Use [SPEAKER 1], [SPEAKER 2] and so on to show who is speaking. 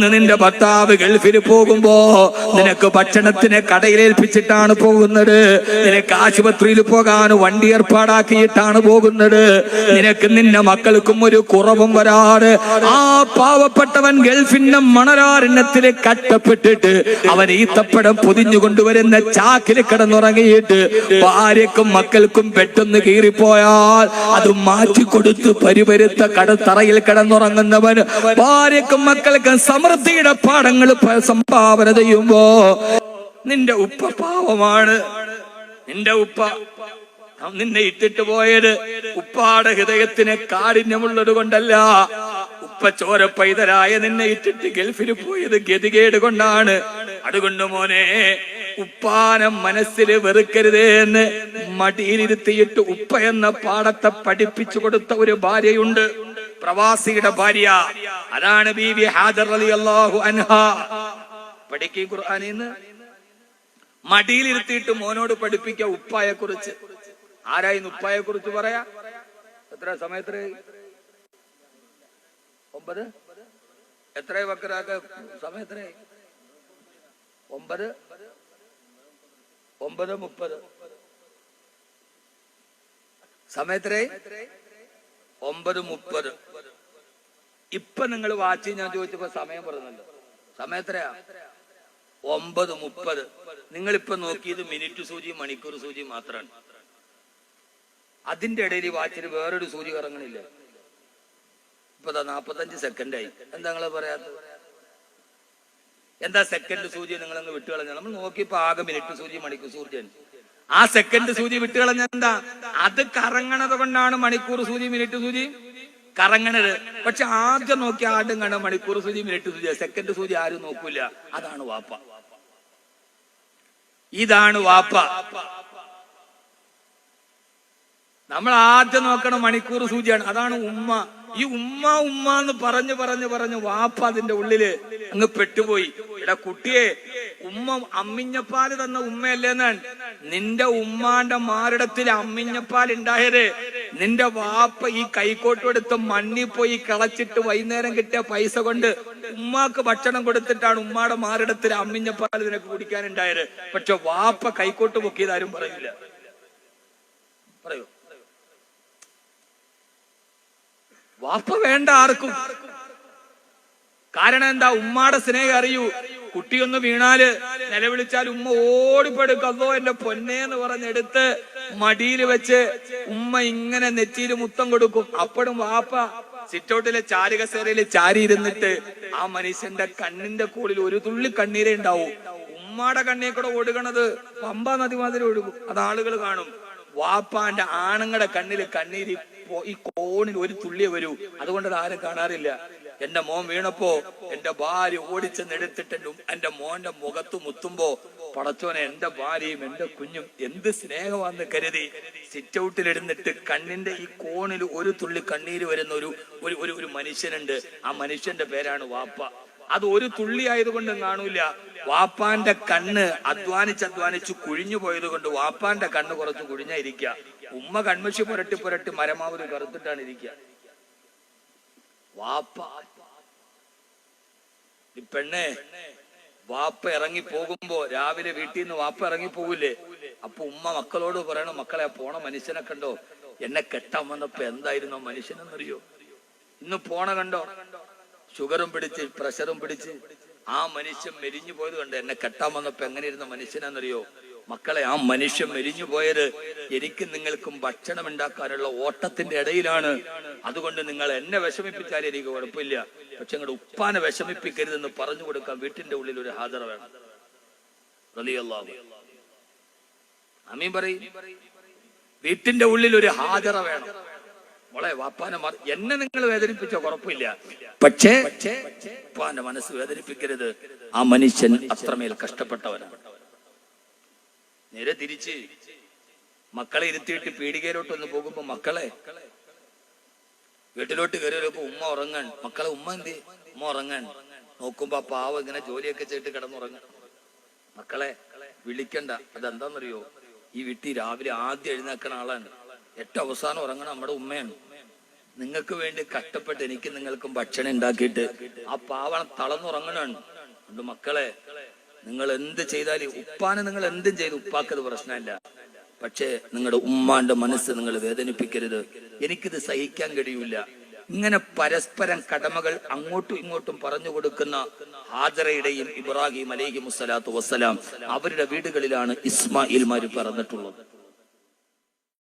[SPEAKER 1] ഇന്ന് നിന്റെ ഭർത്താവ് ഗൾഫിൽ പോകുമ്പോ നിനക്ക് ഭക്ഷണത്തിന് കടയിലേൽപ്പിച്ചിട്ടാണ് പോകുന്നത്, നിനക്ക് ആശുപത്രിയിൽ പോകാൻ വണ്ടി ഏർപ്പാടാക്കിയിട്ടാണ് പോകുന്നത്. നിനക്ക് നിന്റെ മക്കൾക്കും ഒരു കുറവും വരാതെ ആ പാവപ്പെട്ടവൻ ഗൾഫിന്റെ മണലാരണ്യത്തിൽ കഷ്ടപ്പെട്ടിട്ട് അവൻ ഈത്തപ്പഴം പൊതിഞ്ഞു കൊണ്ടുവരുന്ന ചാക്കിൽ കിടന്നുറങ്ങിയിട്ട് ഭാര്യക്കും മക്കൾക്കും പെട്ടെന്ന് കീറിപ്പോയാൽ അത് മാറ്റിക്കൊടുത്ത് പരിപരുത്ത കടത്തറയിൽ കിടന്നുറങ്ങുന്നവൻ ഭാര്യക്കും മക്കൾക്കും സമൃദ്ധിയുടെ പാഠങ്ങൾ സംഭാവന ചെയ്യുമ്പോ നിന്റെ ഉപ്പ പാവമാണ്. നിന്റെ ഉപ്പ നിന്നെ ഇട്ടിട്ട് പോയത് ഉപ്പാടെ ഹൃദയത്തിന് കാഠിന്യമുള്ളത് കൊണ്ടല്ല, ഉപ്പ ചോര പൈതലായ നിന്നെ ഇട്ടിട്ട് ഗൾഫിൽ പോയത് ഗതികേട് കൊണ്ടാണ്. അതുകൊണ്ട് മോനെ, ഉപ്പാനെ മനസ്സിൽ വെറുക്കരുതേ എന്ന് മടിയിലിരുത്തിയിട്ട് ഉപ്പ എന്ന പാഠത്തെ പഠിപ്പിച്ചു കൊടുത്ത ഒരു ഭാര്യയുണ്ട്, പ്രവാസിയുടെ ഭാര്യ. അതാണ് ബീവി ഹാജർ റളിയല്ലാഹു അൻഹാ. പഠിക്കും ഖുർആനിന്ന് മടിയിലിരുത്തിയിട്ട് മോനോട് പഠിപ്പിക്കുക ഉപ്പായെ കുറിച്ച്. ആരായിരുന്നു ഉപ്പായെ കുറിച്ച് പറയാ? എത്ര സമയത്ര 9 എത്ര വക്കറാക്ക സമയത്ര 9:30 സമയത്ര 9:30. ഇപ്പൊ നിങ്ങൾ വാച്ച് ഞാൻ ചോദിച്ചപ്പോ സമയം പറഞ്ഞല്ലോ. സമയത്രയാ 9:30. നിങ്ങളിപ്പൊ നോക്കിയത് മിനിറ്റ് സൂചി മണിക്കൂർ സൂചി മാത്രമാണ്. അതിന്റെ ഇടയിൽ വാച്ചിന് വേറൊരു സൂചി കറങ്ങണില്ല. ഇപ്പൊ 45 സെക്കൻഡായി. എന്താ നിങ്ങള് പറയാത്തത്? എന്താ സെക്കൻഡ് സൂചി നിങ്ങളങ്ങ് വിട്ടുകളഞ്ഞ? നമ്മൾ നോക്കിയപ്പോ ആകെ മിനിറ്റ് സൂചി മണിക്കൂർ സൂചിയാണ്. ആ സെക്കൻഡ് സൂചി വിട്ടുകളഞ്ഞ എന്താ? അത് കറങ്ങണത് കൊണ്ടാണ് മണിക്കൂർ സൂചി മിനിറ്റ് സൂചി കറങ്ങണത്. പക്ഷെ ആദ്യം നോക്കി ആദ്യം കാണാൻ മണിക്കൂർ സൂചി മിനിറ്റ് സൂചി, സെക്കൻഡ് സൂചി ആരും നോക്കൂല. അതാണ് വാപ്പ. ഇതാണ് വാപ്പ. നമ്മൾ ആദ്യം നോക്കണം മണിക്കൂർ സൂചിയാണ്. അതാണ് ഉമ്മ. ഈ ഉമ്മ ഉമ്മ എന്ന് പറഞ്ഞു വാപ്പ അതിന്റെ ഉള്ളില് അങ്ങ് പെട്ടുപോയി. എടാ കുട്ടിയെ, ഉമ്മ അമ്മിഞ്ഞപ്പാല് തന്ന ഉമ്മയല്ലേന്നാണ്. നിന്റെ ഉമ്മാന്റെ മാറിടത്തിൽ അമ്മിഞ്ഞപ്പാൽ ഉണ്ടായത് നിന്റെ വാപ്പ ഈ കൈക്കോട്ട് എടുത്ത് മണ്ണിൽ പോയി കിളച്ചിട്ട് വൈകുന്നേരം കിട്ടിയ പൈസ കൊണ്ട് ഉമ്മാക്ക് ഭക്ഷണം കൊടുത്തിട്ടാണ് ഉമ്മാടെ മാറിടത്തിൽ അമ്മിഞ്ഞപ്പാൽ നിനക്ക് കുടിക്കാനുണ്ടായത്. പക്ഷെ വാപ്പ കൈക്കോട്ട് പൊക്കിയതാരും പറയില്ല. പറയൂ, വാപ്പ വേണ്ട ആർക്കും. കാരണം എന്താ? ഉമ്മാടെ സ്നേഹം അറിയൂ. കുട്ടിയൊന്ന് വീണാല് നിലവിളിച്ചാൽ ഉമ്മ ഓടിപ്പെടുക്കും. അതോ എന്റെ പൊന്നേന്ന് പറഞ്ഞെടുത്ത് മടിയിൽ വെച്ച് ഉമ്മ ഇങ്ങനെ നെറ്റിയിൽ മുത്തം കൊടുക്കും. അപ്പോഴും വാപ്പ സിറ്റൗട്ടിലെ ചാരുകസേരയില് ചാരി ഇരുന്നിട്ട് ആ മനുഷ്യന്റെ കണ്ണിന്റെ കൂടിൽ ഒരു തുള്ളി കണ്ണീരേ ഉണ്ടാവൂ. ഉമ്മാടെ കണ്ണീർ കൂടെ ഒഴുകണത് പമ്പ നദി മാതിരി ഒഴുകും. അത് ആളുകൾ കാണും. വാപ്പാന്റെ ആണുങ്ങളുടെ കണ്ണില് കണ്ണീര് ഈ കോണിൽ ഒരു തുള്ളിയെ വരൂ. അതുകൊണ്ട് അത് ആരും കാണാറില്ല. എന്റെ മോൻ വീണപ്പോ എന്റെ ഭാര്യ ഓടിച്ചെന്നെടുത്തിട്ട് എന്റെ മോന്റെ മുഖത്ത് മുത്തുമ്പോ പടച്ചോനെ, എന്റെ ഭാര്യയും എന്റെ കുഞ്ഞും എന്ത് സ്നേഹമാണെന്ന് കരുതി സിറ്റൗട്ടിലിരുന്നിട്ട് കണ്ണിന്റെ ഈ കോണിൽ ഒരു തുള്ളി കണ്ണീര് വരുന്ന ഒരു മനുഷ്യനുണ്ട്. ആ മനുഷ്യന്റെ പേരാണ് വാപ്പ. അത് ഒരു തുള്ളി ആയതുകൊണ്ട് കാണൂല. വാപ്പാന്റെ കണ്ണ് അധ്വാനിച്ച് കുഴിഞ്ഞു പോയത് കൊണ്ട് വാപ്പാന്റെ കണ്ണ് കുറച്ച് കുഴിഞ്ഞായിരിക്കുക. ഉമ്മ കൺമശി പുരട്ടി മരമാവൂര് കറുത്തിട്ടാണ് ഇരിക്കുക. വാപ്പ ഈ പെണ്ണെ, വാപ്പ ഇറങ്ങി പോകുമ്പോ രാവിലെ വീട്ടിൽ നിന്ന് വാപ്പ ഇറങ്ങി പോകില്ലേ, അപ്പൊ ഉമ്മ മക്കളോട് പറയണം, മക്കളെ പോണ മനുഷ്യനെ കണ്ടോ? എന്നെ കെട്ടാൻ വന്നപ്പോ എന്തായിരുന്നു മനുഷ്യനെന്നറിയോ? ഇന്ന് പോണ കണ്ടോ? ഷുഗറും പിടിച്ച് പ്രഷറും പിടിച്ച് ആ മനുഷ്യൻ മെലിഞ്ഞു പോയത് കണ്ട്. എന്നെ കെട്ടാൻ വന്നപ്പോ എങ്ങനെ ഇരുന്ന മനുഷ്യനെന്നറിയോ? മക്കളെ, ആ മനുഷ്യൻ മെലിഞ്ഞു പോയത് എനിക്കും നിങ്ങൾക്കും ഭക്ഷണം ഉണ്ടാക്കാനുള്ള ഓട്ടത്തിന്റെ ഇടയിലാണ്. അതുകൊണ്ട് നിങ്ങൾ എന്നെ വിഷമിപ്പിച്ചാലും എനിക്ക് കുഴപ്പമില്ല, പക്ഷെ നിങ്ങളുടെ ഉപ്പാനെ വിഷമിപ്പിക്കരുതെന്ന് പറഞ്ഞു കൊടുക്കാൻ വീട്ടിന്റെ ഉള്ളിൽ ഒരു ഹാജറ വേണം. റളിയല്ലാഹു ആമീൻ പറയും. വീട്ടിന്റെ ഉള്ളിൽ ഒരു ഹാജറ വേണം. മോളെ, വാപ്പാനെ എന്നെ നിങ്ങൾ വേദനിപ്പിച്ച കുഴപ്പമില്ല, പക്ഷേ ഉപ്പാന്റെ മനസ്സ് വേദനിപ്പിക്കരുത്. ആ മനുഷ്യൻ അത്രമേൽ കഷ്ടപ്പെട്ടവനാണ്. നേരെ തിരിച്ച് മക്കളെ ഇരുത്തിയിട്ട് പീടികയിലോട്ടൊന്ന് പോകുമ്പോ, മക്കളെ വീട്ടിലോട്ട് കയറിയപ്പോ ഉമ്മ ഉറങ്ങാൻ. മക്കളെ, ഉമ്മ എന്തി? ഉമ്മ ഉറങ്ങാൻ. നോക്കുമ്പോ ആ പാവം ഇങ്ങനെ ജോലിയൊക്കെ ചെയ്തിട്ട് കിടന്നുറങ്ങാൻ. മക്കളെ വിളിക്കണ്ട. അതെന്താന്നറിയോ? ഈ വീട്ടിൽ രാവിലെ ആദ്യം എഴുന്നേക്കണ ആളാണ്. ഏറ്റവും അവസാനം ഉറങ്ങണ നമ്മുടെ ഉമ്മയാണ്. നിങ്ങൾക്ക് വേണ്ടി കഷ്ടപ്പെട്ട് എനിക്ക് നിങ്ങൾക്കും ഭക്ഷണം ഉണ്ടാക്കിയിട്ട് ആ പാവണം തളർന്നുറങ്ങണാണ്. അതുകൊണ്ട് മക്കളെ, നിങ്ങൾ എന്ത് ചെയ്താലും ഉപ്പാനെ നിങ്ങൾ എന്തും ചെയ്ത് ഉപ്പാക്കത് പ്രശ്നമില്ല. പക്ഷേ നിങ്ങളുടെ ഉമ്മാന്റെ മനസ്സ് നിങ്ങൾ വേദനിപ്പിക്കരുത്. എനിക്കിത് സഹിക്കാൻ കഴിയൂല. ഇങ്ങനെ പരസ്പരം കടമകൾ അങ്ങോട്ടും ഇങ്ങോട്ടും പറഞ്ഞു കൊടുക്കുന്ന ഹാജറയുടെയും ഇബ്രാഹിം അലൈഹിമുസ്സലാത്തു വസ്സലാം അവരുടെ വീടുകളിലാണ് ഇസ്മായിൽമാര് പറഞ്ഞിട്ടുള്ളത്.